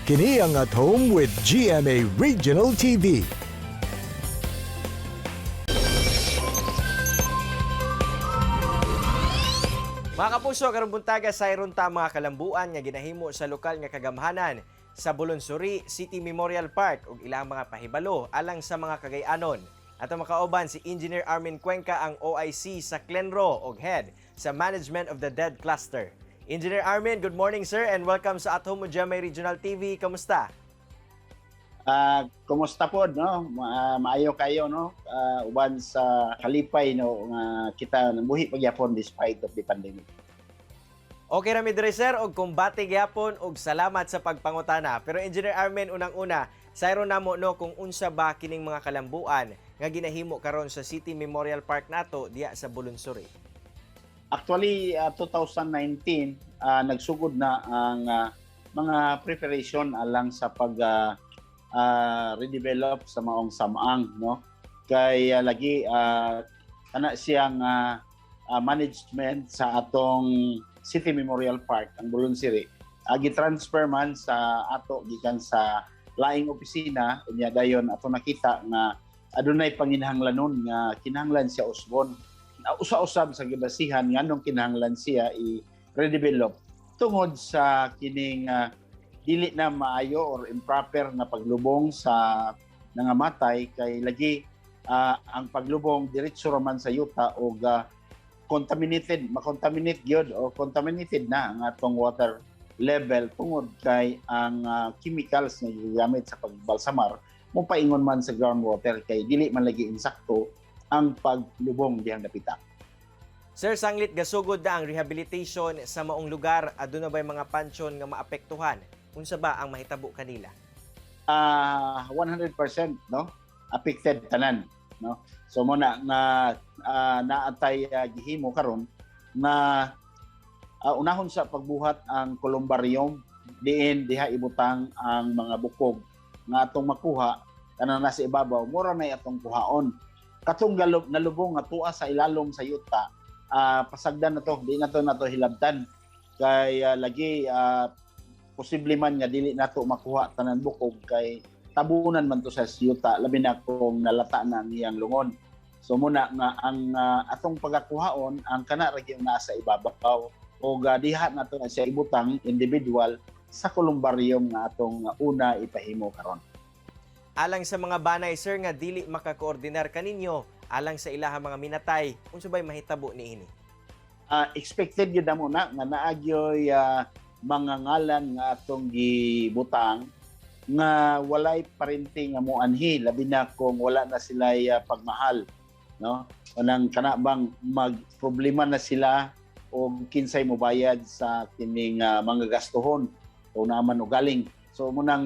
Kini ang At Home with GMA Regional TV. Mga kapuso, karong buntaga sayron ta mga kalambuan nga ginahimo sa lokal nga kagamhanan sa Bulunsuri City Memorial Park ug ilang mga pahibalo alang sa mga kagay-anon. Ato makauban si Engineer Armin Cuenca, ang OIC sa Clenro ug head sa Management of the Dead Cluster. Engineer Armin, good morning sir and welcome sa At Home with GMA Regional TV. Kamusta? Kumusta po, no? Maayo kayo, no? Uban sa kalipay, no? Kita nabuhi pagyapon despite of the pandemic. Okay rami dire sir og kumbati gyapon og salamat sa pagpangutana. Pero Engineer Armin, unang-una, sayro namo no kung unsa ba kining mga kalambuan nga ginahimo karon sa City Memorial Park nato diya sa Bulunsuri. Actually, 2019 nagsugod na ang mga preparation alang sa pag redevelop sa maong samang, no? Kay lagi kana siyang management sa atong City Memorial Park ang Bulunsiri. Gi-transfer man sa ato gikan sa laing opisina unya dayon ato nakita nga adunay panginahanglanon nga kinahanglan siya usbon. Usa-usab sa gibasihan nganong kinahanglan siya i-redevelop tungod sa kining dili na maayo or improper na paglubong sa nangamatay kay lagi ang paglubong diretso raman sa yuta o makontaminate gyud o contaminated na ang atong water level tungod kay ang chemicals na gigamit sa pagbalsamar mo paingon man sa groundwater kay dili man lagi insakto ang paglubong diyang dapita. Sir, sanglit gasugod na ang rehabilitation sa maong lugar, aduna ba'y mga pansyon nga maapektuhan? Unsa ba ang mahitabo kanila? 100% no, affected tanan, no. So mo na nga naatay gihimo karon na unahon sa pagbuhat ang columbarium diha ibutang ang mga bukog nga atong makuha kanang nasa ibabaw mura na atong kuhaon. Katong nalubong nga tuwa sa ilalom sa yuta, pasagdan na to, di na to hilabtan kay lagi posible man nga dili nato makuha tanan bukog kay tabunan man to sa yuta labi na kung nalata na ang iyang lungon. So muna nga ang atong pagakuhaon ang kana ra gyud nasa ibabaw o diha nato na siya ibutang individual sa columbarium nga atong una ipahimo karon. Alang sa mga banay sir nga dili makakoordinar kaninyo alang sa ilahang mga minatay, unsa ba'y mahitabo niini? Expected gyud na muna nga naagyoy mga ngalan nga atong gibutang nga walay parinting nga moanhi labi na kung wala na sila pagmahal, no? Kanang kana bang magproblema na sila o kinsay mobayad sa kining mga gastuhon o naman o galing. So munang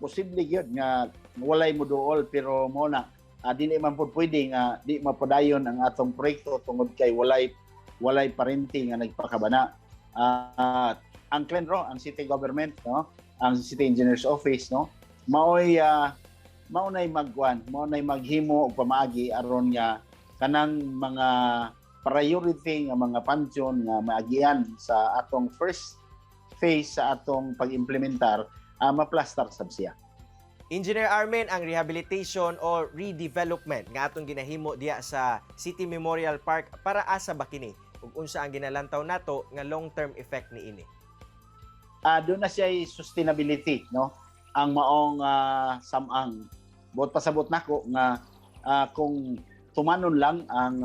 posible gyud nga walay moduol pero mo na dili man pud pwede nga di mapadayon ang atong proyekto tungod kay walay parinting nga nagpakabana. Ang Clenro, ang city government, no, ang city engineer's office, no, maunay maghimo og pamaagi aron nga kanang mga priority nga mga pansyon nga maagian sa atong first phase sa atong pag-implementar maplastar sab siya. Engineer Armin, ang rehabilitation o redevelopment nga atong ginahimo diya sa City Memorial Park para asa ba kini ug unsa ang ginalantaw nato nga long-term effect niini? Doon na siya sustainability, no? Ang maong samang. Buot pasabot nako nga kung tumanon lang ang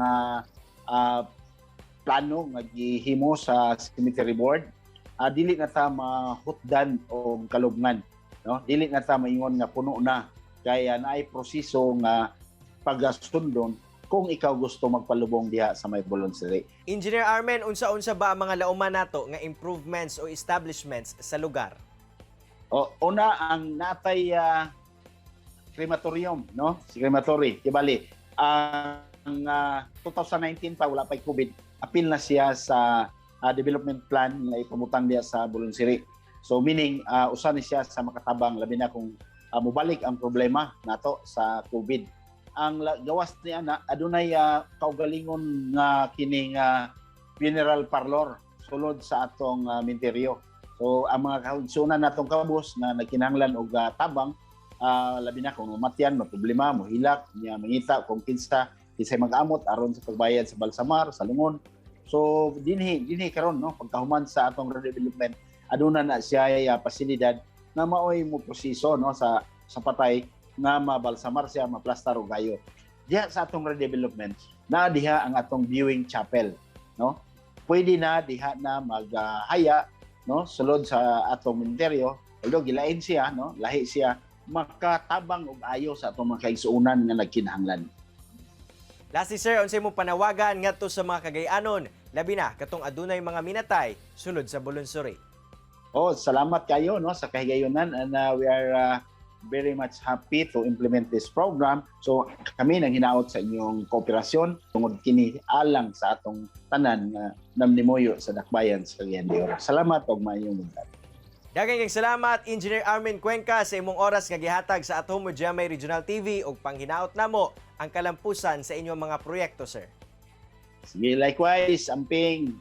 plano nga gihimo sa cemetery board, dili na ta mahutdan og kalubngan, no? Dili na ta maingon nga puno na kaya naay proseso nga pagasundon kung ikaw gusto magpalubong diha sa may Bulunsiri. Engineer Armin, unsa-unsa ba ang mga lauman nato nga improvements o establishments sa lugar? Una ang natay crematorium, no? Si crematory, kibali. Ang 2019 pa wala pay COVID, apil na siya sa development plan nga ipamutang diha sa Bulunsiri. So meaning usa ni siya sa makatabang labi na kung mobalik ang problema nato sa COVID. Ang gawas niya na adunay kaugalingon nga kining funeral parlor sulod sa atong minteryo. So ang mga kahigsunan natong kabus na nagkinahanglan og tabang, labi na kung mamatyan, maproblema, mohilak, niya mangita kung kinsay mag-amot aron sa pagbayad sa balsamar, sa lungon. So dinhi karon no pagkahuman sa atong redevelopment, aduna na siya pasilidad na maoy mo proseso no sa patay nga mabalsamar siya, maplastar og gayo. Diha sa atong redevelopment na diha ang atong viewing chapel no. Pwede na diha na maghaya no sulod sa atong ministeryo, although gilain siya no, lahi siya, makatabang og ayo sa atong mga kaigsuonan nga nagkinahanglan. Lastly sir, unsay mo panawagan ngadto sa mga Cagayanon, labi na katong adunay mga minatay sulod sa Bulonsuri? Oh, salamat kayo no sa kahigayonan, and we are very much happy to implement this program. So kami nang hinaot sa inyong kooperasyon tungod kini alang sa atong tanan nga namnimuyo sa dakbayan sa Cagayan de Oro. Salamat og maayong buntag. Daghang kayong salamat Engineer Armin Cuenca sa imong oras nga gihatag sa Atomo GMA Regional TV ug panghinaot namo ang kalampusan sa inyong mga proyekto sir. Sige, likewise, amping.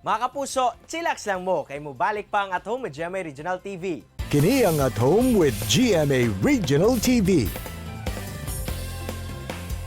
Mga kapuso, chillax lang mo kay mo balik pa ang Atomo GMA Regional TV. Kini ang At Home with GMA Regional TV.